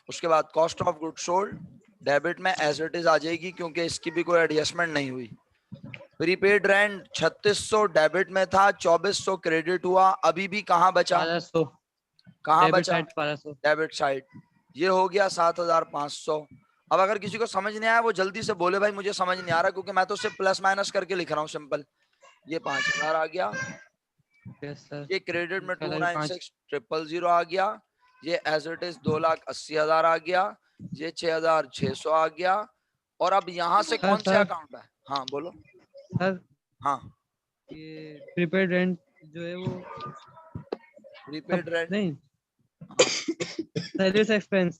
Speaker 1: उसके बाद cost of good sold debit में एज इट इज आ जाएगी, क्योंकि इसकी भी कोई एडजस्टमेंट नहीं हुई। प्रीपेड रेंट 3,600 डेबिट में था, 2,400 क्रेडिट हुआ, अभी भी कहाँ बचा?
Speaker 2: 1,200
Speaker 1: कहाँ
Speaker 2: डेबिट
Speaker 1: बचा?
Speaker 2: साइड। 1,200
Speaker 1: debit side. ये हो गया 7,500। अब अगर किसी को समझ नहीं आया वो जल्दी से बोले भाई मुझे समझ नहीं आ रहा, क्योंकि मैं तो सिर्फ प्लस माइनस करके लिख रहा हूँ सिंपल। ये 5,000 आ गया,
Speaker 2: यस सर।
Speaker 1: ये क्रेडिट में
Speaker 2: कलर
Speaker 1: 296,000 आ गया, ये एज इट इज 2,80,000 आ गया, ये 6,600 आ गया। और अब यहाँ से कौन से
Speaker 2: सर
Speaker 1: अकाउंट है? हाँ बोलो।
Speaker 2: सर,
Speaker 1: हाँ,
Speaker 2: ये प्रीपेड रेंट जो है वो
Speaker 1: प्रीपेड रेंट।
Speaker 2: नहीं,
Speaker 1: हाँ,
Speaker 2: सर्विस एक्सपेंस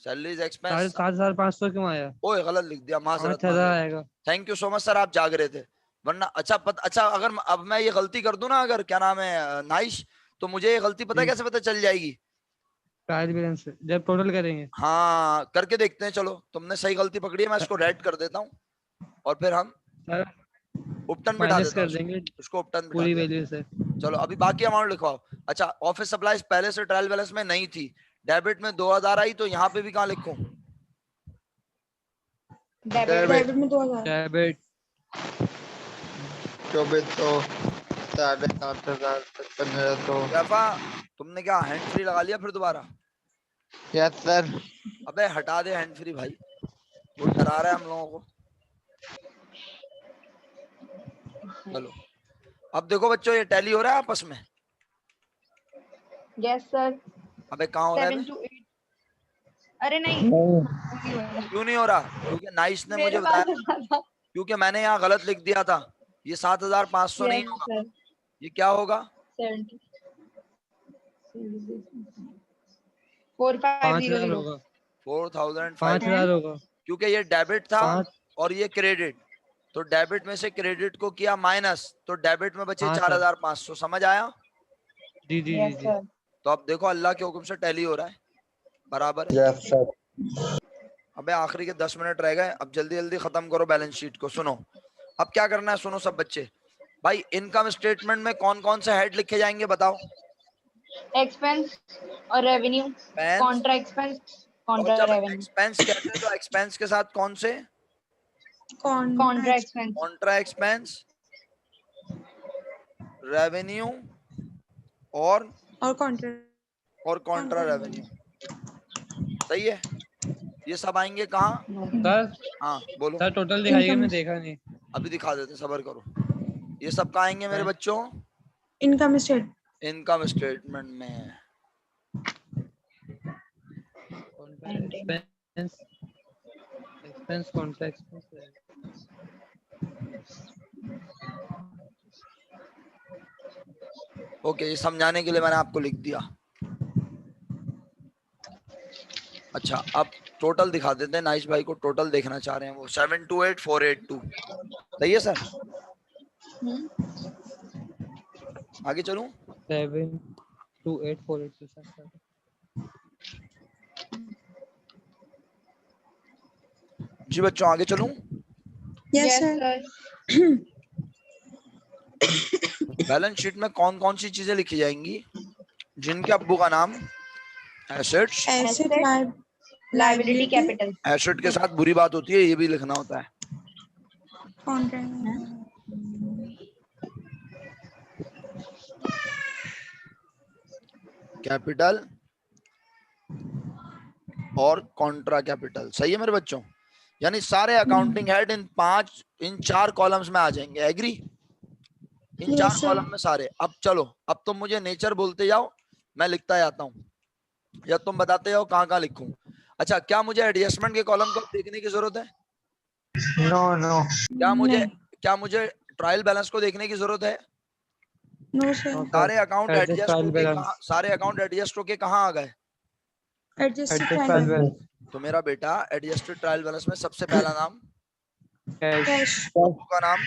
Speaker 1: सैलरीज एक्सपेंस।
Speaker 2: 7,500 क्यों आया?
Speaker 1: ओए गलत लिख दिया, माजरत
Speaker 2: 5,000 आएगा।
Speaker 1: Thank you so much sir, आप जाग रहे थे। वरना अच्छा अगर अब मैं ये गलती कर दूं ना, अगर क्या नाम है नाइश, तो मुझे ये गलती पता है
Speaker 2: जी।
Speaker 1: कैसे पता चल जाएगी?
Speaker 2: ट्रायल बैलेंस जब टोटल करेंगे।
Speaker 1: हाँ करके देखते हैं, चलो तुमने सही गलती पकड़ी है, मैं इसको रेड कर देता हूँ और फिर हम
Speaker 2: सर
Speaker 1: उपटन बिठा
Speaker 2: माइनस
Speaker 1: देता हूँ
Speaker 2: कर देंगे
Speaker 1: उसको उपटन बिठा
Speaker 2: पूरी
Speaker 1: दिया।
Speaker 2: वैल्यू से।
Speaker 1: चलो अभी बाकी अमाउंट लिखवाओ। अच्छा, ऑफिस सप्लाईज पहले से ट्रायल बैलेंस में नहीं थी, डेबिट में 2,000 आई, तो यहाँ पे भी कहाँ लिखूं?
Speaker 5: डेबिट में 2,000।
Speaker 2: डेबिट
Speaker 4: 2,400, 7,500, 1,500।
Speaker 1: कैफा, तुमने क्या हैंड फ्री लगा लिया फिर दोबारा?
Speaker 4: Yes sir.
Speaker 1: अबे हटा दे हैंड फ्री भाई, वो डरा रहा है हम लोगों को। चलो अब देखो बच्चों, ये टैली हो रहा है आपस में?
Speaker 3: Yes sir.
Speaker 1: अबे कहाँ हो रहा है
Speaker 3: 7
Speaker 1: बे?
Speaker 3: to 8। अरे नहीं,
Speaker 1: क्यों नहीं हो रहा? क्योंकि नाइस ने मुझे
Speaker 3: मेरे
Speaker 1: बताया
Speaker 3: पास
Speaker 1: था,
Speaker 3: था।
Speaker 1: क्योंकि मैंने यहाँ गलत लिख दिया था। ये 7,500 नहीं
Speaker 3: यस
Speaker 1: होगा,
Speaker 3: सर।
Speaker 1: ये क्या होगा?
Speaker 3: 70 4500।
Speaker 2: 5,000 होगा।
Speaker 1: 4,500,
Speaker 2: 5,000 होगा।
Speaker 1: क्योंकि ये डेबिट था
Speaker 2: 5।
Speaker 1: और ये क्रेडिट, तो डेबिट में से क्रेडिट को किया माइनस, तो डेबिट में बचे
Speaker 2: हाँ सर।
Speaker 1: 4,500। समझ आया?
Speaker 2: जी जी जी
Speaker 3: यस
Speaker 2: जी।
Speaker 3: सर।
Speaker 1: तो अब देखो अल्लाह के हुक्म से टैली हो रहा है, बराबर है।
Speaker 4: Yes sir.
Speaker 1: अबे आखिरी के 10 मिनट रह गए, अब जल्दी जल्दी खत्म करो बैलेंस शीट को। सुनो अब क्या करना है, सुनो सब बच्चे भाई। इनकम स्टेटमेंट में कौन कौन से हेड लिखे जाएंगे बताओ?
Speaker 3: एक्सपेंस और रेवेन्यू।
Speaker 1: एक्सपेंस,
Speaker 3: कॉन्ट्रा एक्सपेंस,
Speaker 1: और
Speaker 3: कॉन्ट्रा
Speaker 1: जब
Speaker 3: रेवेन्यू।
Speaker 1: एक्सपेंस कहते हैं तो एक्सपेंस के साथ कौन से?
Speaker 3: Contra expense.
Speaker 1: Contra expense, revenue और कॉन्ट्रा
Speaker 5: Contra
Speaker 1: रेवेन्यू। सही है, ये सब आएंगे कहाँ?
Speaker 2: सर
Speaker 1: हाँ बोलो।
Speaker 2: सर टोटल दिखाइए, मैंने देखा नहीं।
Speaker 1: अभी दिखा देते, सबर करो। ये सब कहाँ आएंगे मेरे बच्चों?
Speaker 5: Income statement.
Speaker 1: इनकम स्टेटमेंट में।
Speaker 2: Expense Contra expense.
Speaker 1: ओके, ये समझाने के लिए मैंने आपको लिख दिया। अच्छा, अब टोटल दिखा देते हैं। नाइस भाई को टोटल देखना चाह रहे हैं वो। 728482 सही है सर? आगे चलूं?
Speaker 2: 728482 सर।
Speaker 1: जी बच्चों आगे चलूं?
Speaker 5: Yes, sir.
Speaker 1: बैलेंस शीट में कौन कौन सी चीजें लिखी जाएंगी जिनके अब्बू का नाम assets?
Speaker 5: Asset,
Speaker 3: liability capital.
Speaker 1: Asset के साथ बुरी बात होती है, ये भी लिखना होता है।
Speaker 5: Contract.
Speaker 1: कैपिटल और कॉन्ट्रा कैपिटल। सही है मेरे बच्चों? यानी सारे अकाउंटिंग हेड इन चार कॉलम्स में आ जाएंगे। एग्री? इन चार कॉलम में सारे। अब चलो, अब तुम मुझे नेचर बोलते जाओ, मैं लिखता जाता हूँ, या तुम बताते जाओ कहाँ कहाँ लिखूं। अच्छा, क्या मुझे एडजस्टमेंट के कॉलम को देखने की जरूरत है?
Speaker 4: नो।
Speaker 1: क्या मुझे ट्रायल बैलेंस को देखने की जरूरत है?
Speaker 5: No, sir.
Speaker 1: सारे अकाउंट एडजस्ट होके कहाँ आ गए?
Speaker 5: Adjusted trial.
Speaker 1: तो मेरा बेटा एडजस्टेड ट्रायल बैलेंस में सबसे पहला नाम
Speaker 5: Cash.
Speaker 1: अब्बू का नाम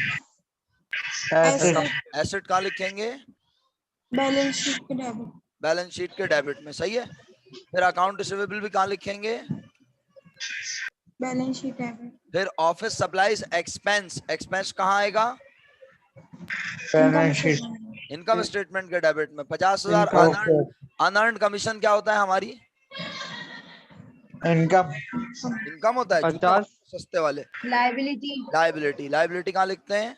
Speaker 5: Asset.
Speaker 1: एसेट कहाँ लिखेंगे?
Speaker 5: Balance sheet के debit.
Speaker 1: बैलेंस शीट के डेबिट में। सही है। फिर अकाउंट रिसीवेबल भी कहाँ लिखेंगे?
Speaker 5: Balance sheet debit.
Speaker 1: फिर ऑफिस सप्लाईज एक्सपेंस कहाँ आएगा?
Speaker 4: Balance sheet.
Speaker 1: इनकम स्टेटमेंट के डेबिट में। 50,000 अनअर्न्ड कमीशन क्या होता है हमारी? इनकम होता है।
Speaker 2: 50
Speaker 1: सस्ते वाले
Speaker 3: लाइबिलिटी
Speaker 1: लाइबिलिटी कहाँ लिखते हैं?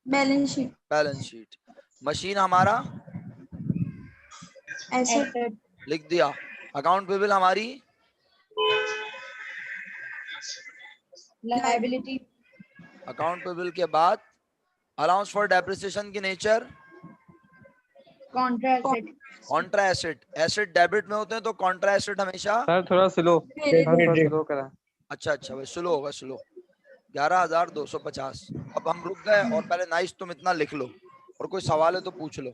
Speaker 5: Balance sheet.
Speaker 1: Balance sheet. Machine हमारा
Speaker 5: Asset.
Speaker 1: लिख दिया। अकाउंट पेबल हमारी
Speaker 3: लाइबिलिटी।
Speaker 1: अकाउंट पेबल के बाद अलाउंस फॉर डेप्रिसिएशन की nature Contra asset. Asset debit में होते हैं तो कॉन्ट्रा एसेट हमेशा।
Speaker 2: सर थोड़ा स्लो करा।
Speaker 1: अच्छा भाई, स्लो होगा, स्लो। 11,250। अब हम रुक गए और पहले नाइस तुम इतना लिख लो, और कोई सवाल है तो पूछ लो।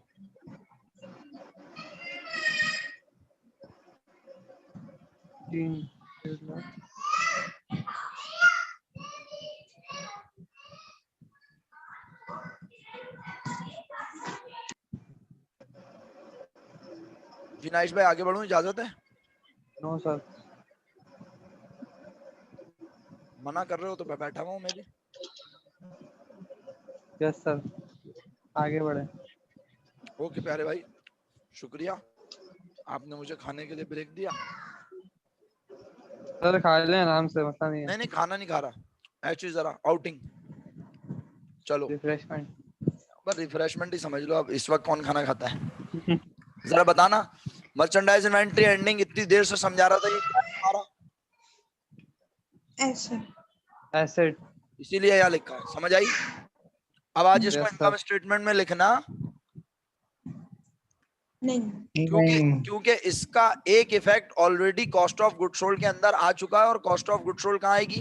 Speaker 1: जी नाइस भाई, आगे बढ़ूं? इजाजत है?
Speaker 2: No sir.
Speaker 1: मना कर रहे हो तो मैं बैठा हुआ हूँ मैं भी।
Speaker 2: यस सर, आगे बढ़े।
Speaker 1: ओके प्यारे भाई, शुक्रिया, आपने मुझे खाने के लिए ब्रेक दिया।
Speaker 2: सर खा लें आराम से, मसला नहीं है।
Speaker 1: नहीं खाना नहीं खा रहा, ऐसी जरा आउटिंग। चलो
Speaker 2: रिफ्रेशमेंट,
Speaker 1: बस रिफ्रेशमेंट ही समझ लो। अब इस वक्त कौन खाना खाता है? जरा बताना। मर्चेंडाइज इन्वेंटरी एंडिंग इतनी देर से समझा रहा था, ये क्या है हमारा?
Speaker 2: एसेट।
Speaker 1: इसीलिए यहाँ लिखा है, समझ आई? अब आज इसको इनकम स्टेटमेंट में लिखना
Speaker 5: नहीं,
Speaker 1: क्योंकि इसका एक effect already cost of good sold के अंदर आ चुका है। और कॉस्ट ऑफ गुड सोल्ड कहाँ आएगी?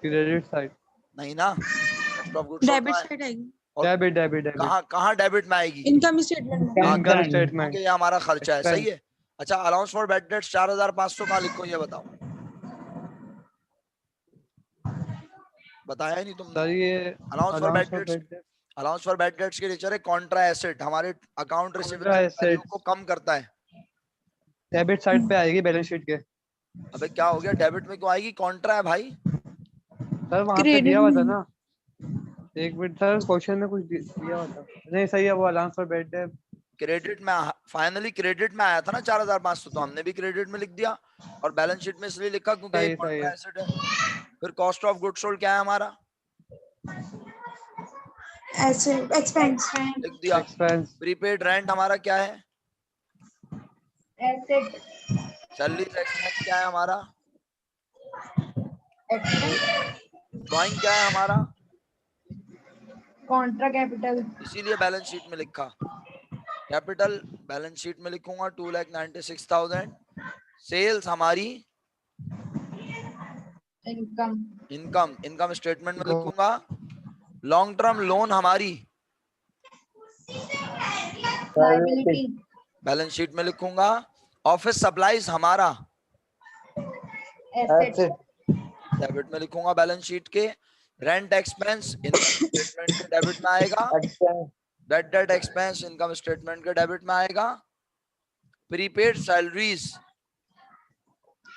Speaker 2: Credit side.
Speaker 1: नहीं ना, cost of good sold
Speaker 5: debit side आएगी।
Speaker 2: डेबिट
Speaker 1: कहाँ डेबिट में आएगी?
Speaker 5: इनकम स्टेटमेंट
Speaker 1: क्योंकि ये हमारा खर्चा है। सही है। अच्छा, अलाउंस फॉर बैड डेट्स 4,500 कहाँ लिखो, ये बताओ। बताया ही नहीं तुमने।
Speaker 2: ये
Speaker 1: अलाउंस फॉर बैड डेट्स के नेचर है कॉन्ट्रा एसेट, हमारे अकाउंट रिसीवेबल को कम करता है।
Speaker 2: डेबिट साइड पे आएगी बैलेंस शीट के।
Speaker 1: अबे क्या हो गया, डेबिट में क्यों आएगी? कॉन्ट्रा है भाई।
Speaker 2: सर वहां पे दिया हुआ था ना, एक मिनट सर, क्वेश्चन में कुछ दिया हुआ था। नहीं सही है, वो allowance for bad debt
Speaker 1: credit में, फाइनली क्रेडिट में आया था ना 4,500, तो हमने भी क्रेडिट में लिख दिया। और बैलेंस शीट में इसलिए लिखा क्योंकि ये कॉन्ट्रा एसेट है। फिर कॉस्ट ऑफ गुड सोल्ड क्या है हमारा?
Speaker 5: एसेट एक्सपेंस
Speaker 1: लिख दिया।
Speaker 2: एक्सपेंस
Speaker 1: प्रीपेड रेंट हमारा क्या है?
Speaker 3: एसेट
Speaker 1: सैलरीज एक्सपेंस क्या है हमारा?
Speaker 3: एक्सपेंस
Speaker 1: ड्राइंग क्या है हमारा?
Speaker 3: कॉन्ट्रा कैपिटल
Speaker 1: इसीलिए बैलेंस शीट में लिखा कैपिटल। बैलेंस शीट में लिखूंगा 2,96,000। सेल्स हमारी
Speaker 3: इनकम
Speaker 1: इनकम, इनकम स्टेटमेंट में लिखूंगा। लॉन्ग टर्म लोन हमारी
Speaker 3: लायबिलिटी
Speaker 1: बैलेंस शीट में लिखूंगा। ऑफिस सप्लाईज हमारा
Speaker 3: एसेट
Speaker 1: डेबिट में लिखूंगा बैलेंस शीट के। रेंट एक्सपेंस इनकम स्टेटमेंट के डेबिट में आएगा। Bad debt expense income statement के डेबिट में आएगा। प्रीपेड सैलरीज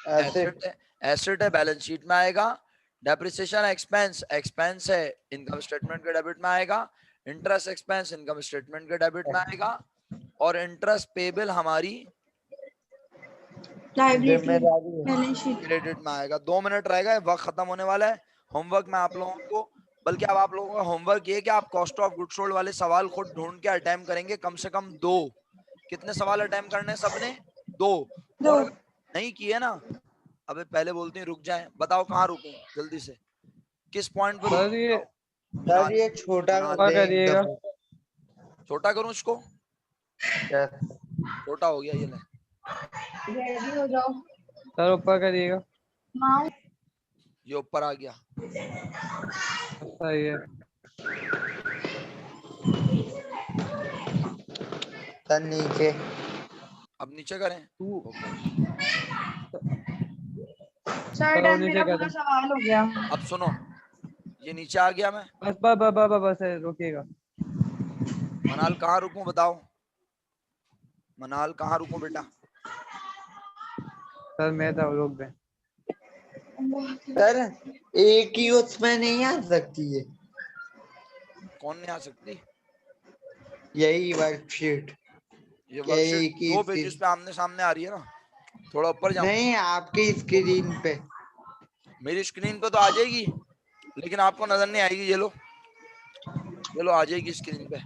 Speaker 1: एसेट है, एसेट है, बैलेंस शीट में आएगा। डेप्रिसिएशन एक्सपेंस एक्सपेंस है, इनकम स्टेटमेंट के डेबिट में आएगा। इंटरेस्ट एक्सपेंस इनकम स्टेटमेंट के डेबिट में आएगा। और इंटरेस्ट पेबल हमारी
Speaker 5: लायबिलिटी बैलेंस शीट
Speaker 1: क्रेडिट में आएगा। 2 मिनट रहेगा, वक्त खत्म होने वाला है। होमवर्क में आप लोगों को, बल्कि अब आप लोगों का होमवर्क ये कि आप कॉस्ट ऑफ गुड सोल्ड वाले सवाल खुद ढूंढ के अटेम्प्ट करेंगे, कम से कम 2। कितने सवाल अटेम्प्ट करने हैं सबने? 2। और अगर नहीं किए ना, अबे पहले बोलती रुक जाए, बताओ कहाँ रुकूं जल्दी से, किस पॉइंट पे
Speaker 2: सर ये
Speaker 4: सर ये छोटा कर दे
Speaker 2: करिएगा।
Speaker 4: एकदम।
Speaker 1: छोटा करूं इसको?
Speaker 4: Yes.
Speaker 1: छोटा हो गया, ये ले।
Speaker 3: रेडी हो जाओ।
Speaker 2: सर ऊपर करिएगा।
Speaker 3: माउस
Speaker 1: ये ऊपर आ गया।
Speaker 2: सही है।
Speaker 4: सर नीचे
Speaker 1: अब नीचे करें।
Speaker 2: तू
Speaker 3: सर
Speaker 2: करो
Speaker 3: डन,
Speaker 2: नीचे
Speaker 3: मेरा
Speaker 2: कर
Speaker 3: पूरा
Speaker 2: दो।
Speaker 3: सवाल हो गया।
Speaker 1: अब सुनो, ये नीचे आ गया मैं।
Speaker 2: बस बस बस बस बस है, रुकिएगा।
Speaker 1: मनाल कहाँ रुकूं बताओ? मनाल कहाँ रुकूं बेटा?
Speaker 2: सर मैं तो रोक दे।
Speaker 4: सर एक ही उसमें नहीं आ सकती है
Speaker 1: कौन नहीं आ सकती?
Speaker 4: यही वर्कशीट।
Speaker 1: ये
Speaker 4: क्या
Speaker 1: वर्कशीट
Speaker 4: एक ही
Speaker 1: 2 पेजेस पे आमने सामने आ रही है ना, थोड़ा ऊपर जाओ।
Speaker 4: नहीं आपकी स्क्रीन पे।
Speaker 1: मेरी स्क्रीन पे तो आ जाएगी, लेकिन आपको नजर नहीं आएगी। ये लो आ जाएगी स्क्रीन पे,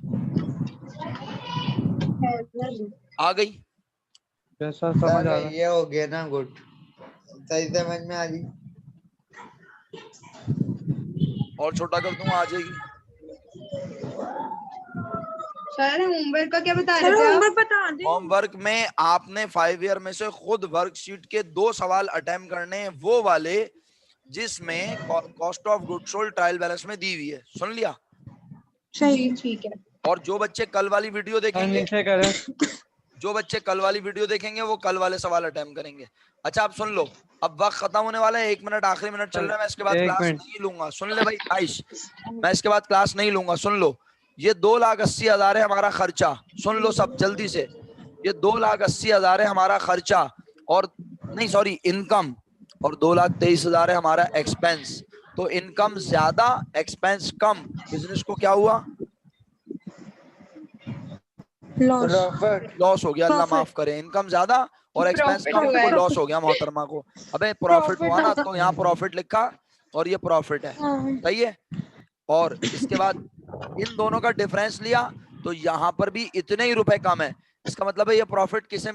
Speaker 1: आ गई।
Speaker 2: जैसा समझ आ
Speaker 4: सर
Speaker 2: रहा है।
Speaker 4: ये हो गया ना, गुड। सही समझ में आ रही।
Speaker 1: और छोटा कर दूंगा, आ जाएगी।
Speaker 3: सर होमवर्क का क्या बता
Speaker 5: सर
Speaker 3: रहे थे आप?
Speaker 5: होमवर्क बता दें।
Speaker 1: होमवर्क में आपने 5 ईयर में से खुद वर्कशीट के 2 सवाल अटेम्प्ट करने हैं, वो वाले जिसमें cost of good sold trial balance में दी हुई है। सुन लिया?
Speaker 5: सही
Speaker 3: ठीक है।
Speaker 1: और जो बच्चे कल वाली वीडियो
Speaker 2: सर
Speaker 1: देखेंगे,
Speaker 2: नीचे करें।
Speaker 1: जो बच्चे कल वाली वीडियो देखेंगे वो कल वाले सवाल अटेम्प्ट करेंगे। अच्छा आप सुन लो, अब वक्त खत्म होने वाला है, 1 मिनट आखिरी मिनट चल रहा है, मैं इसके बाद
Speaker 2: एक
Speaker 1: क्लास
Speaker 2: मिनट।
Speaker 1: नहीं लूंगा। सुन ले भाई आइश, मैं इसके बाद क्लास नहीं लूंगा। सुन लो, ये 2,80,000 है हमारा खर्चा। सुन लो सब जल्दी से, ये 2,80,000 है हमारा खर्चा, और नहीं सॉरी इनकम, और 2,23,000 है हमारा एक्सपेंस। तो इनकम ज्यादा एक्सपेंस कम, बिजनेस को क्या हुआ?
Speaker 5: लॉस
Speaker 4: प्रॉफिट
Speaker 1: लॉस हो गया। अल्लाह
Speaker 5: Profit.
Speaker 1: माफ करे, इनकम ज्यादा और एक्सपेंस
Speaker 3: Profit
Speaker 1: कम,
Speaker 3: हुआ
Speaker 1: तो
Speaker 3: है।
Speaker 1: लॉस हो गया मोहतरमा को। अबे प्रॉफिट हुआ ना,
Speaker 5: Profit
Speaker 1: तो यहाँ प्रॉफिट लिखा और ये प्रॉफिट है,
Speaker 5: हाँ।
Speaker 1: सही है। और इसके बाद इन दोनों का डिफरेंस लिया, तो यहाँ पर भी इतने ही रुपए कम है। इसका मतलब है ये प्रॉफिट किसे